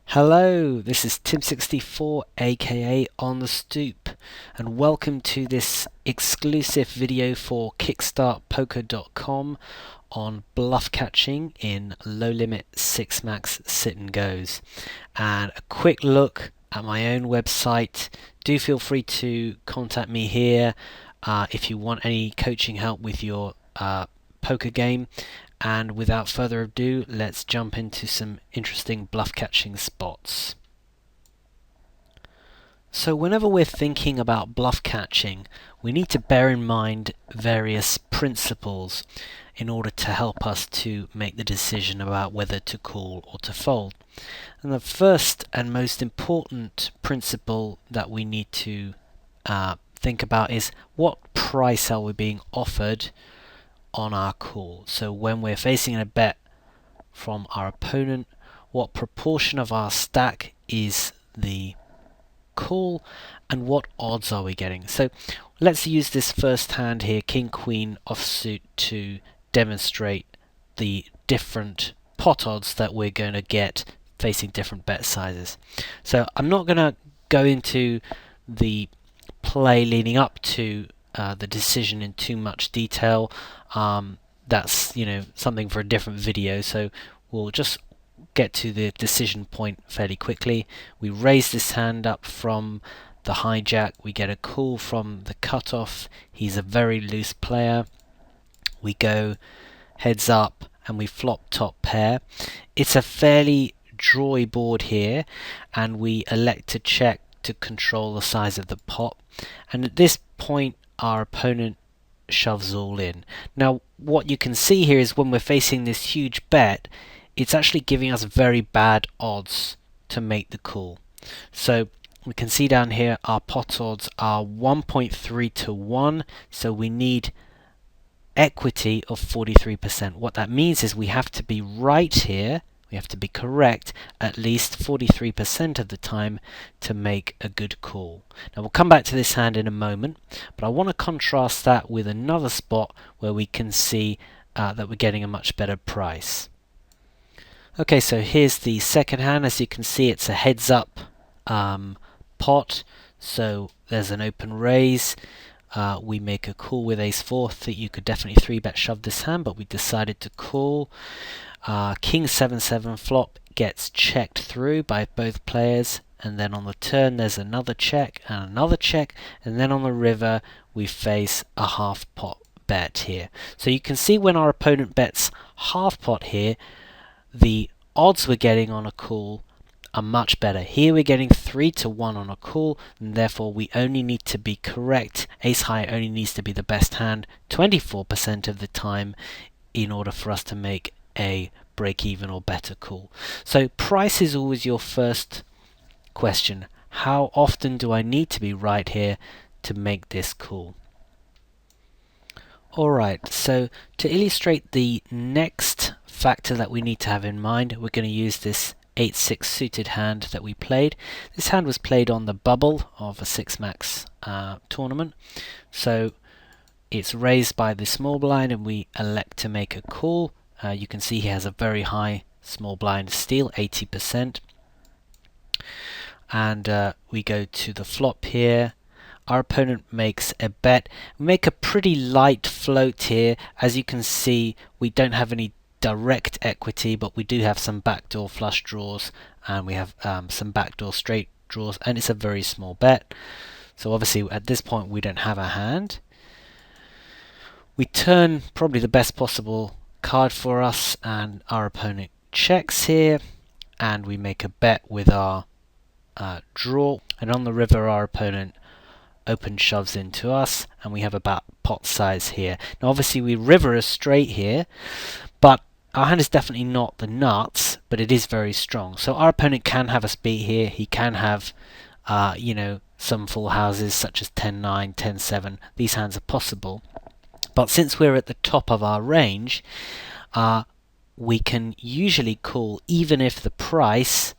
Hello, this is Tim64 aka On The Stoop, and welcome to this exclusive video for kickstartpoker.com on bluff catching in low limit 6 max sit and goes, and a quick look at my own website. Do feel free to contact me here if you want any coaching help with your poker game. And without further ado, let's jump into some interesting bluff catching spots. So whenever we're thinking about bluff catching, we need to bear in mind various principles in order to help us to make the decision about whether to call or to fold. And the first and most important principle that we need to think about is what price are we being offered on our call. So when we're facing a bet from our opponent, what proportion of our stack is the call and what odds are we getting? So let's use this first hand here, King Queen offsuit, to demonstrate the different pot odds that we're going to get facing different bet sizes. So I'm not going to go into the play leading up to the decision in too much detail. That's something for a different video, so we'll just get to the decision point fairly quickly. We raise this hand up from the hijack, we get a call from the cutoff. He's a very loose player. We go heads up and we flop top pair. It's a fairly drawy board here, and we elect to check to control the size of the pot, and at this point our opponent shoves all in. Now what you can see here is when we're facing this huge bet, it's actually giving us very bad odds to make the call. So we can see down here our pot odds are 1.3 to 1, so we need equity of 43%. What that means is we have to be right here, we have to be correct at least 43% of the time to make a good call. Now we'll come back to this hand in a moment, but I want to contrast that with another spot where we can see that we're getting a much better price. Okay, so here's the second hand. As you can see, it's a heads up pot, so there's an open raise. We make a call with ace-4. That you could definitely 3-bet shove this hand, but we decided to call. King 7-7 flop gets checked through by both players, and then on the turn there's another check, and then on the river we face a half pot bet here. So you can see when our opponent bets half pot here, the odds we're getting on a call are much better. Here we're getting 3 to 1 on a call, and therefore we only need to be correct. Ace high only needs to be the best hand 24% of the time in order for us to make a break even or better call. So price is always your first question. How often do I need to be right here to make this call? Alright, so to illustrate the next factor that we need to have in mind, we're going to use this 8-6 suited hand that we played. This hand was played on the bubble of a 6 max tournament, so it's raised by the small blind and we elect to make a call. You can see he has a very high small blind steal, 80%, and we go to the flop here. Our opponent makes a bet. We make a pretty light float here. As you can see, we don't have any direct equity, but we do have some backdoor flush draws, and we have some backdoor straight draws, and it's a very small bet. So obviously at this point we don't have a hand. We turn probably the best possible card for us, and our opponent checks here, and we make a bet with our draw, and on the river our opponent open shoves into us, and we have about pot size here. Now obviously we river a straight here, but our hand is definitely not the nuts, but it is very strong. So our opponent can have us beat here. He can have some full houses such as 10-9, 10-7. These hands are possible. But since we're at the top of our range, we can usually call even if the price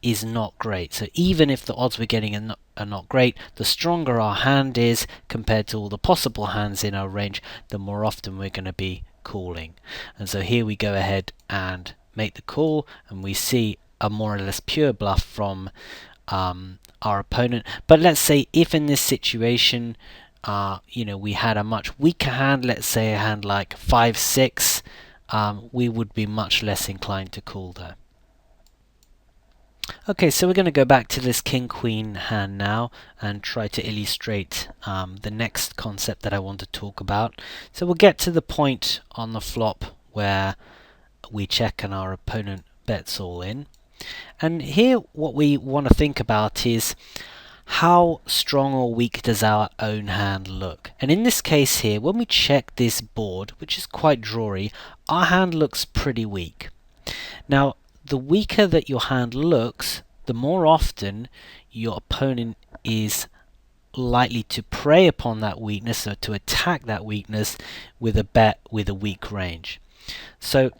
is not great. So even if the odds we're getting are not great. The stronger our hand is compared to all the possible hands in our range, the more often we're going to be calling. And so here we go ahead and make the call, and we see a more or less pure bluff from our opponent. But let's say if in this situation we had a much weaker hand, let's say a hand like 5-6, we would be much less inclined to call there. Okay, so we're going to go back to this king-queen hand now and try to illustrate the next concept that I want to talk about. So we'll get to the point on the flop where we check and our opponent bets all in. And here what we want to think about is how strong or weak does our own hand look. And in this case here, when we check this board, which is quite drawy, our hand looks pretty weak. Now, the weaker that your hand looks, the more often your opponent is likely to prey upon that weakness, or to attack that weakness with a bet with a weak range. So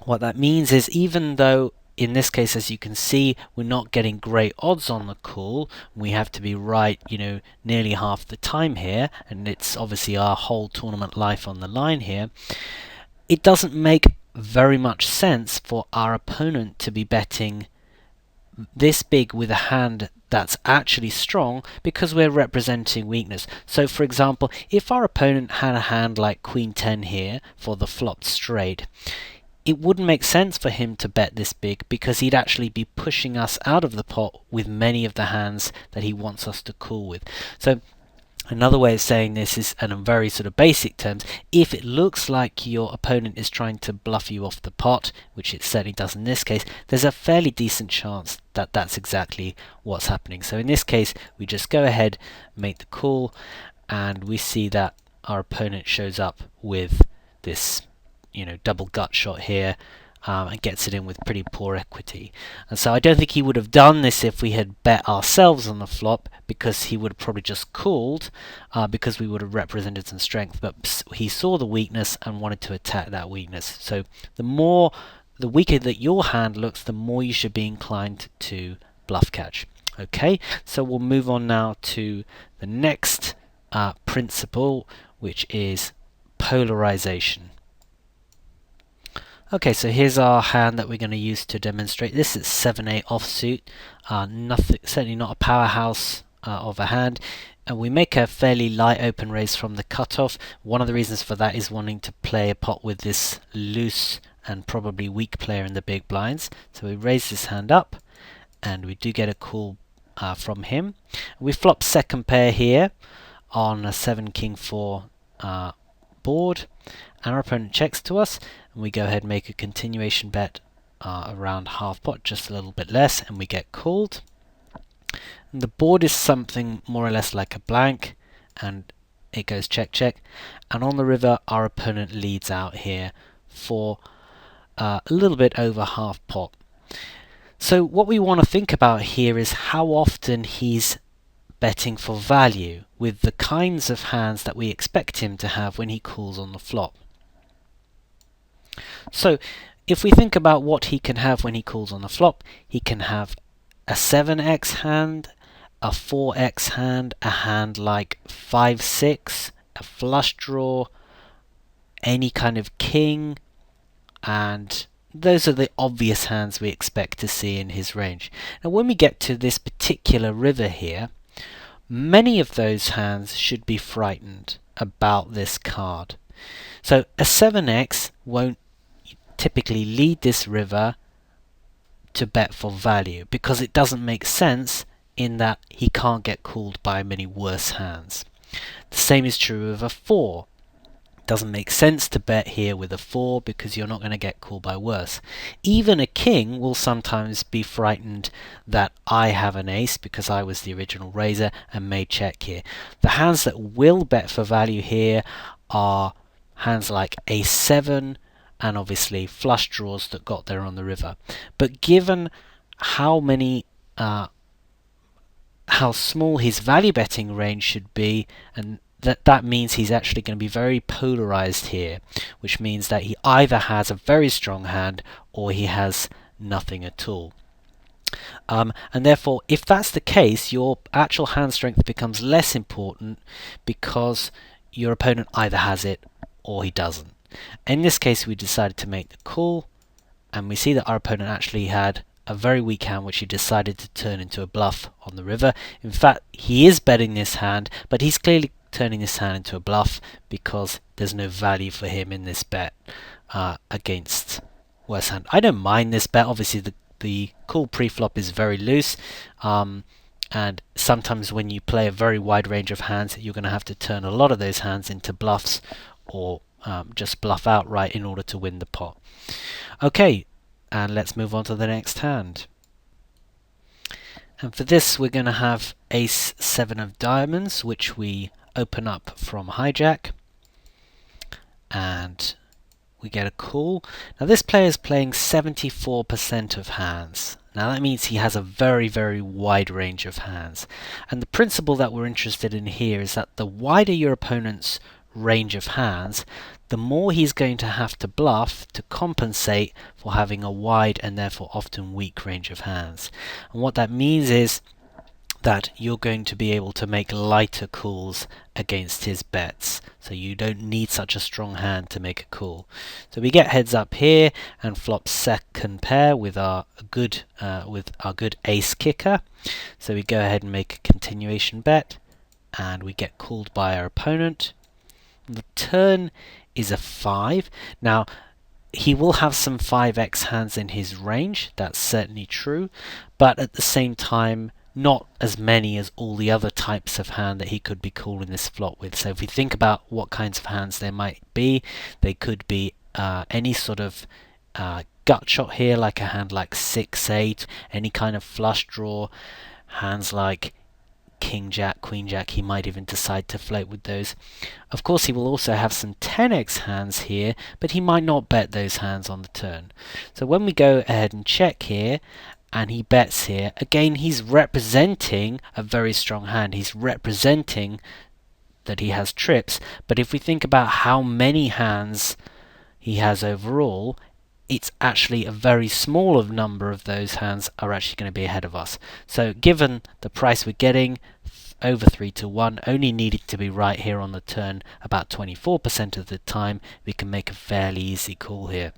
what that means is, even though in this case, as you can see, we're not getting great odds on the call, we have to be right, nearly half the time here, and it's obviously our whole tournament life on the line here. It doesn't make very much sense for our opponent to be betting this big with a hand that's actually strong, because we're representing weakness. So for example, if our opponent had a hand like Queen 10 here for the flopped straight, it wouldn't make sense for him to bet this big, because he'd actually be pushing us out of the pot with many of the hands that he wants us to call with. So another way of saying this is, and in very sort of basic terms, if it looks like your opponent is trying to bluff you off the pot, which it certainly does in this case, there's a fairly decent chance that that's exactly what's happening. So in this case, we just go ahead, make the call, and we see that our opponent shows up with this double gut shot here, and gets it in with pretty poor equity. And so I don't think he would have done this if we had bet ourselves on the flop, because he would have probably just called, because we would have represented some strength. But he saw the weakness and wanted to attack that weakness. So the weaker that your hand looks, the more you should be inclined to bluff catch. Okay, so we'll move on now to the next principle, which is polarization. Okay, so here's our hand that we're going to use to demonstrate this. It's 7-8 offsuit, certainly not a powerhouse of a hand. And we make a fairly light open raise from the cutoff. One of the reasons for that is wanting to play a pot with this loose and probably weak player in the big blinds. So we raise this hand up, and we do get a call from him. We flop second pair here on a 7-King-4 board, and our opponent checks to us, and we go ahead and make a continuation bet around half pot, just a little bit less, and we get called. And the board is something more or less like a blank, and it goes check check, and on the river our opponent leads out here for a little bit over half pot. So what we want to think about here is how often he's betting for value with the kinds of hands that we expect him to have when he calls on the flop. So if we think about what he can have when he calls on the flop, he can have a 7x hand, a 4x hand, a hand like 5-6, a flush draw, any kind of king, and those are the obvious hands we expect to see in his range. Now when we get to this particular river here, many of those hands should be frightened about this card. So a 7x won't typically lead this river to bet for value, because it doesn't make sense in that he can't get called by many worse hands. The same is true of a 4. It doesn't make sense to bet here with a 4, because you're not going to get called by worse. Even a king will sometimes be frightened that I have an ace because I was the original raiser and may check here. The hands that will bet for value here are hands like a7, and obviously flush draws that got there on the river. But given how small his value betting range should be, and that means he's actually going to be very polarized here, which means that he either has a very strong hand or he has nothing at all. And therefore, if that's the case, your actual hand strength becomes less important because your opponent either has it or he doesn't. In this case, we decided to make the call, and we see that our opponent actually had a very weak hand which he decided to turn into a bluff on the river. In fact, he is betting this hand, but he's clearly turning this hand into a bluff because there's no value for him in this bet against worse hand. I don't mind this bet. Obviously, the call pre-flop is very loose, and sometimes when you play a very wide range of hands, you're going to have to turn a lot of those hands into bluffs or just bluff outright in order to win the pot. Okay, and let's move on to the next hand. And for this, we're going to have Ace 7 of diamonds, which we open up from hijack, and we get a call. Now this player is playing 74% of hands. Now that means he has a very, very wide range of hands. And the principle that we're interested in here is that the wider your opponent's range of hands, the more he's going to have to bluff to compensate for having a wide and therefore often weak range of hands. And what that means is that you're going to be able to make lighter calls against his bets. So you don't need such a strong hand to make a call. So we get heads up here and flop second pair with our good ace kicker. So we go ahead and make a continuation bet, and we get called by our opponent. The turn is a 5. Now he will have some 5x hands in his range, that's certainly true, but at the same time not as many as all the other types of hand that he could be calling this flop with. So if we think about what kinds of hands there might be, they could be any sort of gut shot here, like a hand like 6-8, any kind of flush draw, hands like King Jack, Queen Jack, he might even decide to float with those. Of course, he will also have some 10x hands here, but he might not bet those hands on the turn. So when we go ahead and check here, and he bets here, again he's representing a very strong hand. He's representing that he has trips, but if we think about how many hands he has overall, it's actually a very small number of those hands are actually going to be ahead of us. So given the price we're getting, over 3-1, only needing to be right here on the turn about 24% of the time, we can make a fairly easy call here.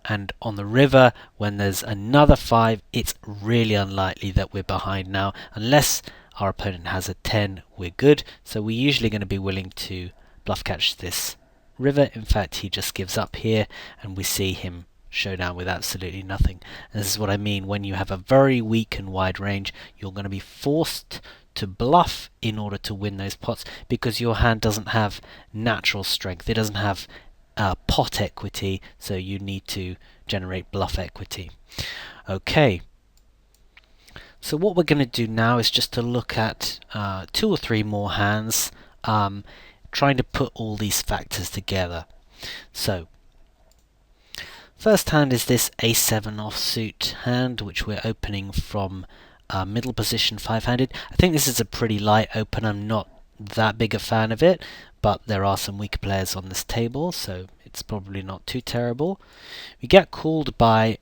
And on the river, when there's another 5, it's really unlikely that we're behind now. Unless our opponent has a 10, we're good. So we're usually going to be willing to bluff catch this river. In fact, he just gives up here, and we see him show down with absolutely nothing. And this is what I mean. When you have a very weak and wide range, you're going to be forced to bluff in order to win those pots, because your hand doesn't have natural strength. It doesn't have pot equity, so you need to generate bluff equity. Okay, so what we're going to do now is just to look at 2 or 3 more hands, trying to put all these factors together. So first hand is this A7 offsuit hand, which we're opening from middle position 5-handed. I think this is a pretty light open. I'm not that big a fan of it, but there are some weaker players on this table, so it's probably not too terrible. We get called by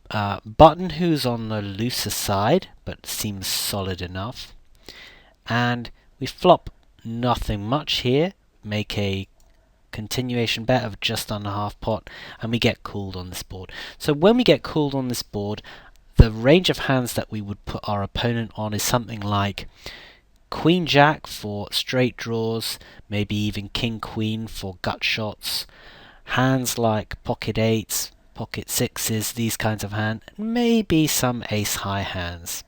Button, who's on the looser side, but seems solid enough. And we flop nothing much here, make a continuation bet of just under half pot, and we get called on this board. So when we get called on this board, the range of hands that we would put our opponent on is something like Queen Jack for straight draws, maybe even King Queen for gut shots, hands like pocket 8s, pocket 6s, these kinds of hands, maybe some ace high hands.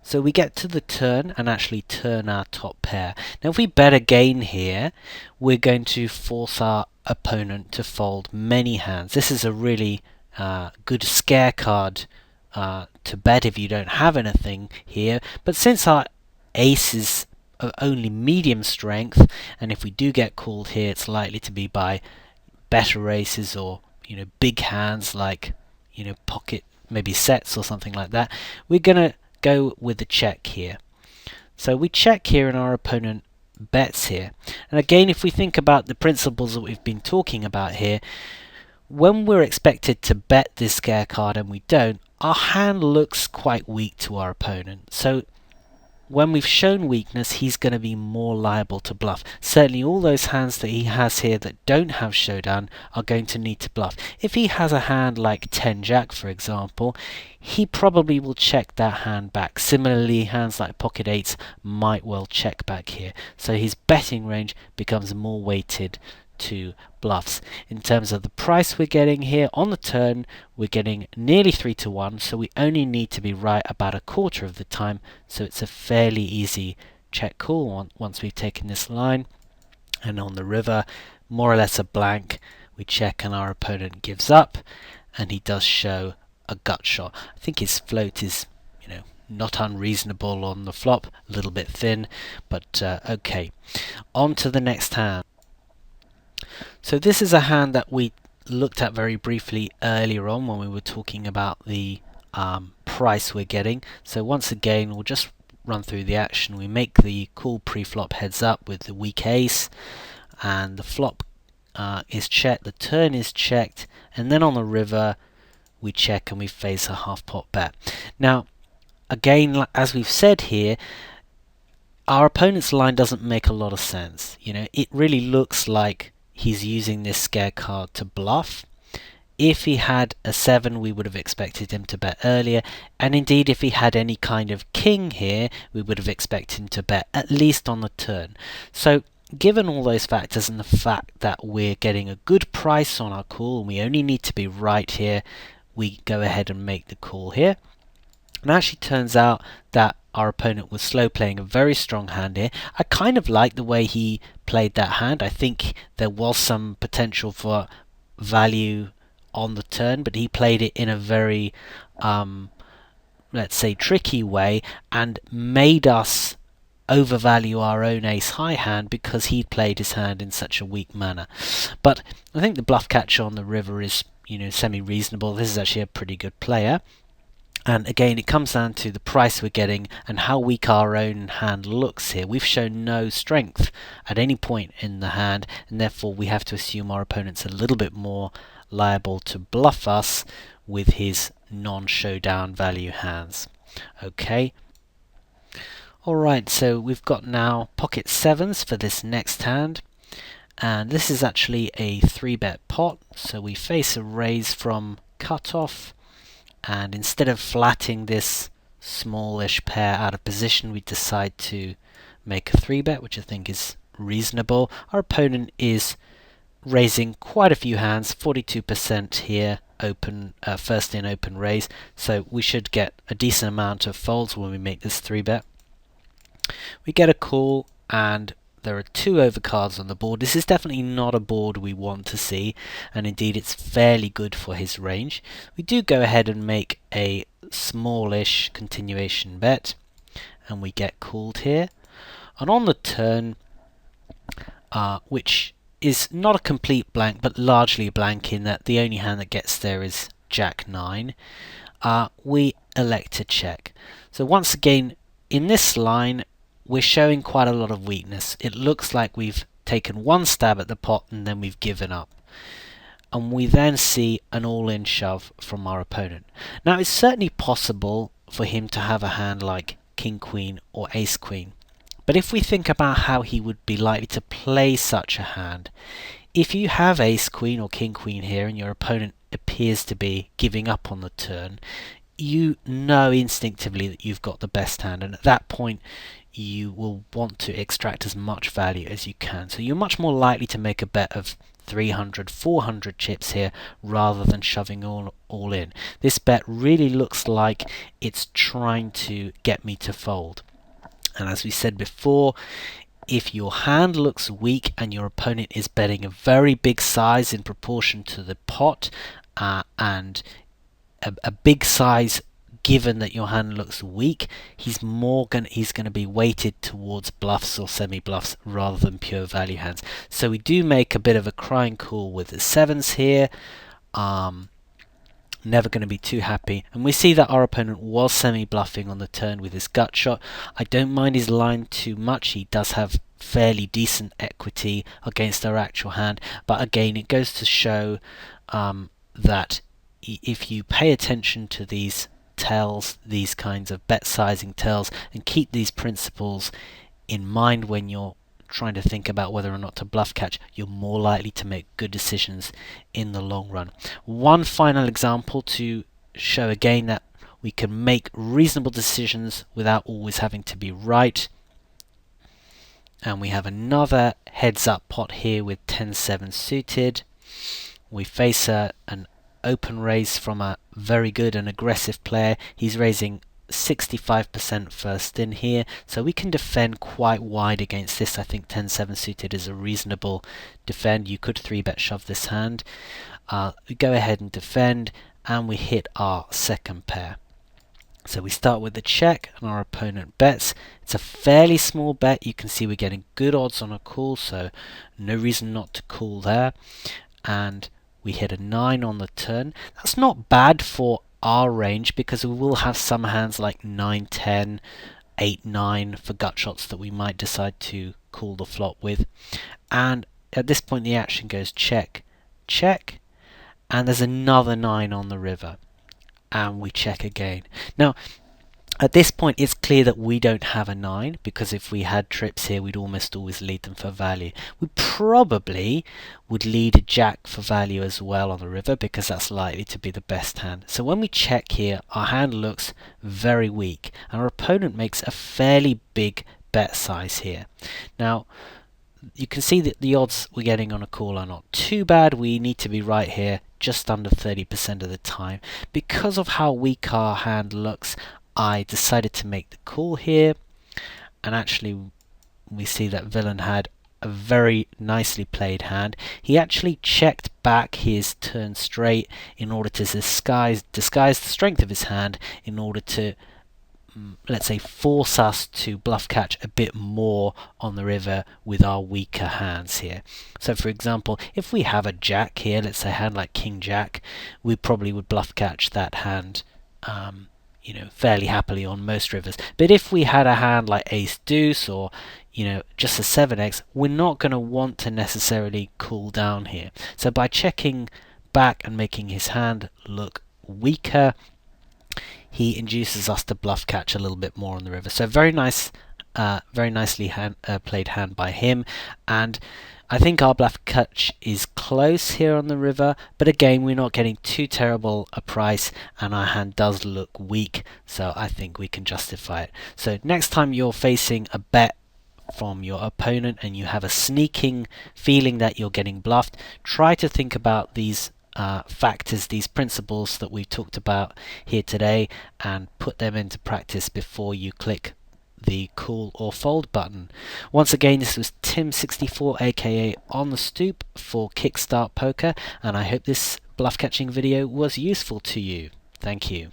So we get to the turn and actually turn our top pair. Now if we bet again here, we're going to force our opponent to fold many hands. This is a really good scare card to bet if you don't have anything here, but since our ace is only medium strength, and if we do get called here, it's likely to be by better aces or big hands like pocket maybe sets or something like that, we're gonna go with the check here. So we check here and our opponent bets here. And again, if we think about the principles that we've been talking about here, when we're expected to bet this scare card and we don't, our hand looks quite weak to our opponent. So when we've shown weakness, he's going to be more liable to bluff. Certainly all those hands that he has here that don't have showdown are going to need to bluff. If he has a hand like 10 Jack, for example, he probably will check that hand back. Similarly, hands like pocket eights might well check back here. So his betting range becomes more weighted to bluffs. In terms of the price we're getting here on the turn, we're getting nearly 3-1, so we only need to be right about a quarter of the time, so it's a fairly easy check call once we've taken this line. And on the river, more or less a blank, we check and our opponent gives up, and he does show a gut shot. I think his float is, not unreasonable on the flop, a little bit thin, but okay. On to the next hand. So this is a hand that we looked at very briefly earlier on when we were talking about the price we're getting. So once again, we'll just run through the action. We make the call pre-flop heads up with the weak ace, and the flop is checked, the turn is checked, and then on the river we check and we face a half pot bet. Now again, as we've said here, our opponent's line doesn't make a lot of sense. It really looks like he's using this scare card to bluff. If he had a 7, we would have expected him to bet earlier, and indeed if he had any kind of king here, we would have expected him to bet at least on the turn. So given all those factors and the fact that we're getting a good price on our call and we only need to be right here, we go ahead and make the call here. And it actually turns out that our opponent was slow playing a very strong hand here. I kind of like the way he played that hand. I think there was some potential for value on the turn, but he played it in a very, let's say, tricky way and made us overvalue our own ace high hand because he'd played his hand in such a weak manner. But I think the bluff catcher on the river is, semi-reasonable. This is actually a pretty good player. And again, it comes down to the price we're getting and how weak our own hand looks here. We've shown no strength at any point in the hand, and therefore we have to assume our opponent's a little bit more liable to bluff us with his non-showdown value hands. Okay. Alright, so we've got now pocket 7s for this next hand. And this is actually a 3-bet pot, so we face a raise from cutoff. And instead of flatting this smallish pair out of position, we decide to make a 3-bet, which I think is reasonable. Our opponent is raising quite a few hands, 42% here, open, first in open raise, so we should get a decent amount of folds when we make this 3-bet. We get a call, and there are 2 overcards on the board. This is definitely not a board we want to see, and indeed it's fairly good for his range. We do go ahead and make a smallish continuation bet, and we get called here. And on the turn, which is not a complete blank, but largely a blank in that the only hand that gets there is Jack 9, we elect to check. So once again, in this line, we're showing quite a lot of weakness. It looks like we've taken one stab at the pot and then we've given up. And we then see an all-in shove from our opponent. Now it's certainly possible for him to have a hand like King Queen or Ace Queen. But if we think about how he would be likely to play such a hand, if you have Ace Queen or King Queen here and your opponent appears to be giving up on the turn, you know instinctively that you've got the best hand, and at that point you will want to extract as much value as you can. So you're much more likely to make a bet of 300, 400 chips here rather than shoving all in. This bet really looks like it's trying to get me to fold. And as we said before, if your hand looks weak and your opponent is betting a very big size in proportion to the pot, and a big size given that your hand looks weak, he's going to be weighted towards bluffs or semi-bluffs rather than pure value hands. So we do make a bit of a crying call with the 7s here. Never going to be too happy, and we see that our opponent was semi-bluffing on the turn with his gut shot. I don't mind his line too much. He does have fairly decent equity against our actual hand, but again it goes to show that if you pay attention to these tells, these kinds of bet sizing tells, and keep these principles in mind when you're trying to think about whether or not to bluff catch, you're more likely to make good decisions in the long run. One final example to show again that we can make reasonable decisions without always having to be right. And we have another heads up pot here with 10-7 suited. We face an open raise from a very good and aggressive player. He's raising 65% first in here, so we can defend quite wide against this. I think 10-7 suited is a reasonable defend. You could 3-bet shove this hand. We go ahead and defend, and we hit our second pair. So we start with the check and our opponent bets. It's a fairly small bet. You can see we're getting good odds on a call, so no reason not to call there. And we hit a 9 on the turn. That's not bad for our range because we will have some hands like 9-10, 8-9 for gut shots that we might decide to call the flop with. And at this point the action goes check, check, and there's another 9 on the river. And we check again. Now, at this point, it's clear that we don't have a 9, because if we had trips here, we'd almost always lead them for value. We probably would lead a jack for value as well on the river, because that's likely to be the best hand. So when we check here, our hand looks very weak, and our opponent makes a fairly big bet size here. Now, you can see that the odds we're getting on a call are not too bad. We need to be right here just under 30% of the time. Because of how weak our hand looks, I decided to make the call here, and actually we see that villain had a very nicely played hand. He actually checked back his turn straight in order to disguise the strength of his hand, in order to, let's say, force us to bluff catch a bit more on the river with our weaker hands here. So for example, if we have a jack here, let's say a hand like king jack, we probably would bluff catch that hand fairly happily on most rivers. But if we had a hand like ace deuce, or just a 7x, we're not going to want to necessarily cool down here. So by checking back and making his hand look weaker, he induces us to bluff catch a little bit more on the river. So very nice, very nicely played hand by him. And I think our bluff catch is close here on the river, but again, we're not getting too terrible a price, and our hand does look weak, so I think we can justify it. So next time you're facing a bet from your opponent and you have a sneaking feeling that you're getting bluffed, try to think about these factors, these principles that we talked about here today, and put them into practice before you click the call or fold button. Once again, this was Tim64, aka On the Stoop, for Kickstart Poker, and I hope this bluff catching video was useful to you. Thank you.